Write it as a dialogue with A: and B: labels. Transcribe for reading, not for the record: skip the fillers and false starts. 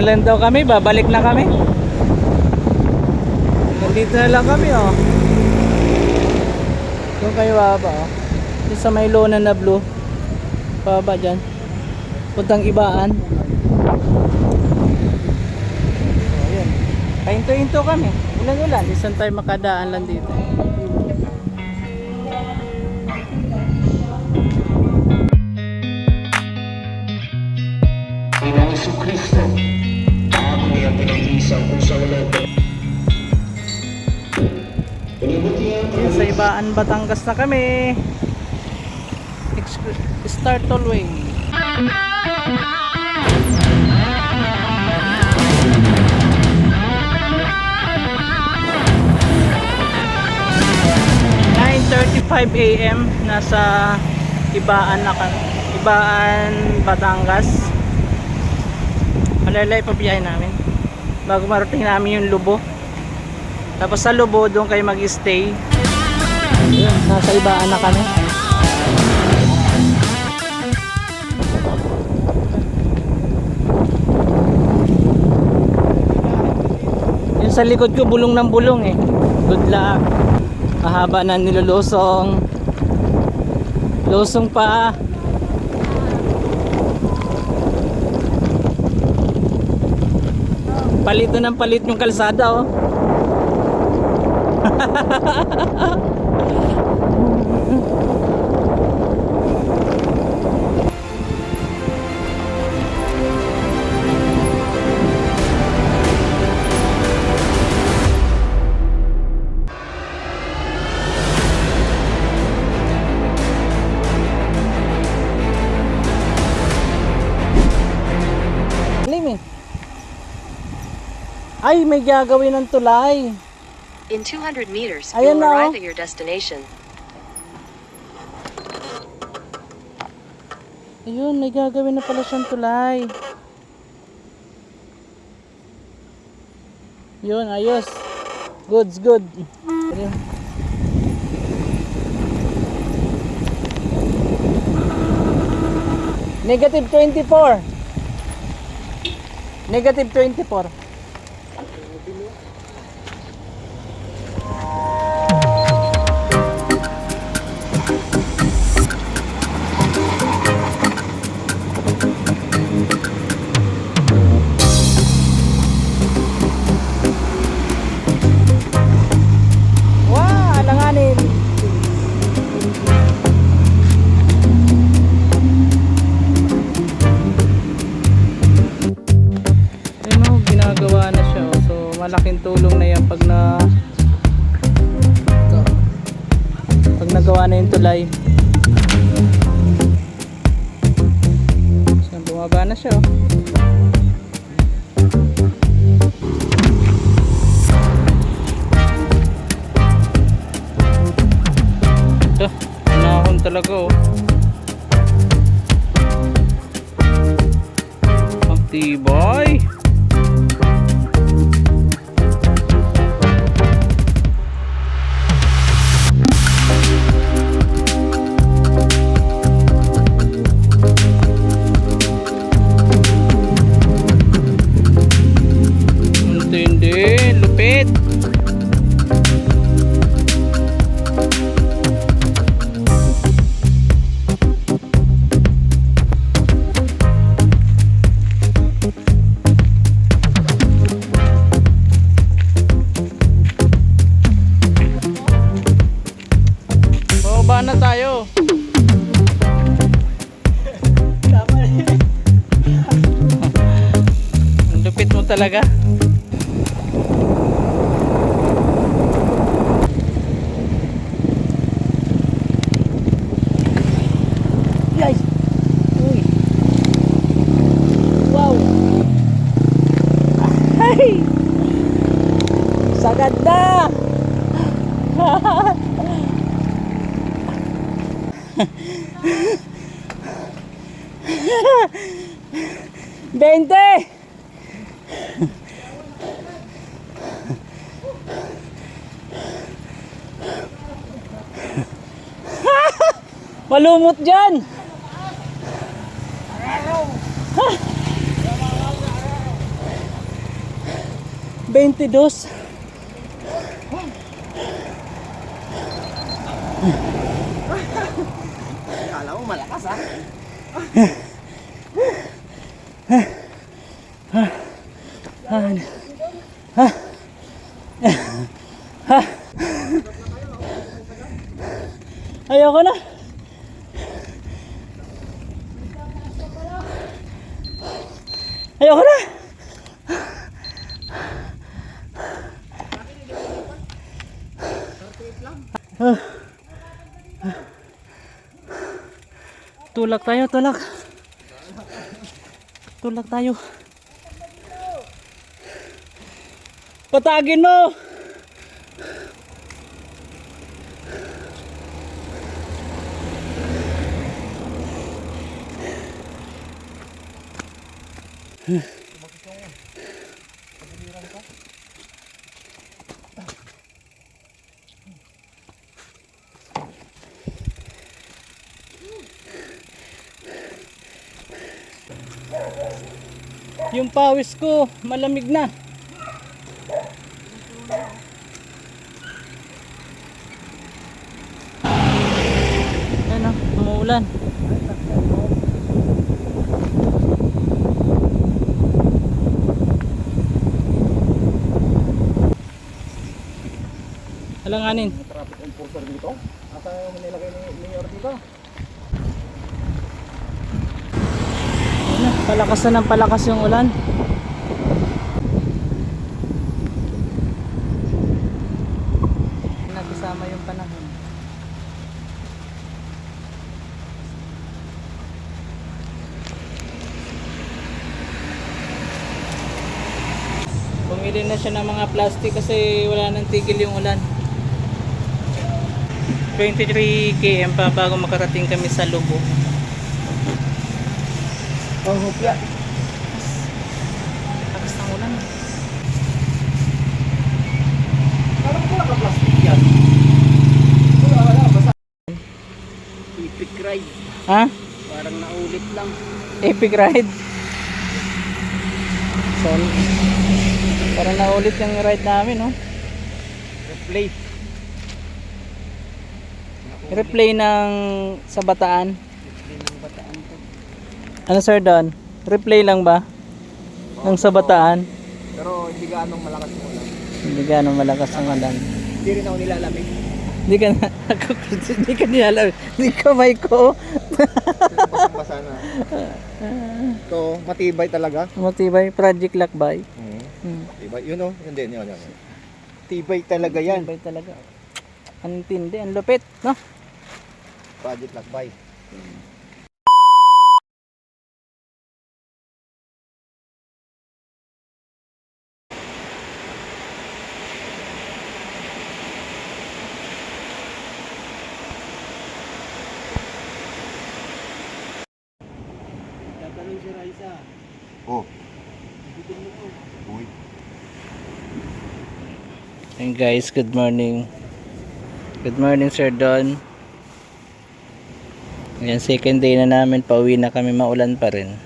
A: lang daw kami, babalik na kami. Nandito na lang kami oh. Doon kayo baba oh. Yung sa may lona na blue. Baba dyan. Puntang Ibaan. So ayun. Pahinto-hinto kami. Ulan-ulan. Isang tayo makadaan lang dito.
B: Inang Jesucristo, ako niya pinag-iisang pusang ulan.
A: Sa Ibaan, Batangas na kami. Start tollway. AM nasa Ibaan na kami. Ibaan, Batangas. Malalay pa biyahe namin bago marating namin yung Lubo. Tapos sa Lubo doon kayo mag-stay. Ayun, nasa Ibaan na kami. Yung sa likod ko bulong ng bulong eh. Good luck. Mahaba na nilulusong. Lusong pa. Palito ng palit yung kalsada oh. Ay, may gagawin ng tulay.
C: In 200 meters, you
A: Ayan
C: will
A: na,
C: arrive
A: oh.
C: at your destination.
A: Ayun, may gagawin na pala siyang tulay. Yun, ayos. Goods, good. Ayun. Negative 24. Negative 24. Wow, alanganin. Ginagawa na siya oh. So malaking tulong na yan pag nagawa na yung tulay. So bumaba na siya oh. Ito, pinahon talaga oh. Ang tibay. Lupit. Bababa na tayo. Ang lupit mo talaga. Guys. Uy. Wow. Ay. Sagad na. 20. Malumot dyan. 22.
D: Kala mo malakas ha?
A: Ayoko na. Ayoko na. Tulak tayo, tulak. Tulak tayo. Patagin mo. Yung pawis ko malamig na. Ayan o, umuulan. Alanganin.
D: Traffic enforcer dito? Asa yung nilagay ni Mayor dito?
A: Palakas na ng palakas yung ulan. Nagkasama yung panahon. Bumili na siya ng mga plastic kasi wala nang tigil yung ulan. 23 km pa bago makarating kami sa Lubo.
D: Oh, hopya.
A: Lakas ng ulan.
D: Parang ko naka-plastic yan. Wala, basta. Epic ride.
A: Ha?
D: Parang naulit lang.
A: Epic ride. So, parang naulit yung ride namin, no?
D: Replay.
A: Replay ng sa Bataan.
D: Replay ng Bataan to.
A: Ano sir doon? Replay lang ba? Ng sa Bataan?
D: Pero hindi gaanong malakas yung ulan.
A: Hindi gano'ng malakas ang ulan.
D: Hindi rin ako nilalamig.
A: Hindi ka na, hindi ka nilalam. Hindi kamay ko.
D: Pero basang-basa na. Ito, matibay talaga.
A: Matibay, Project Lakbay.
D: Tibay. Yun o, yun din. Yun. Tibay talaga yan.
A: Matibay talaga. Ang tindi, ang lupit, no?
D: Project Lakbay.
A: Tatanong si Raisa.
D: Oh. Uy.
A: Hey guys, good morning. Good morning Sir Don. Ayan, second day na namin, pauwi na kami, maulan pa rin.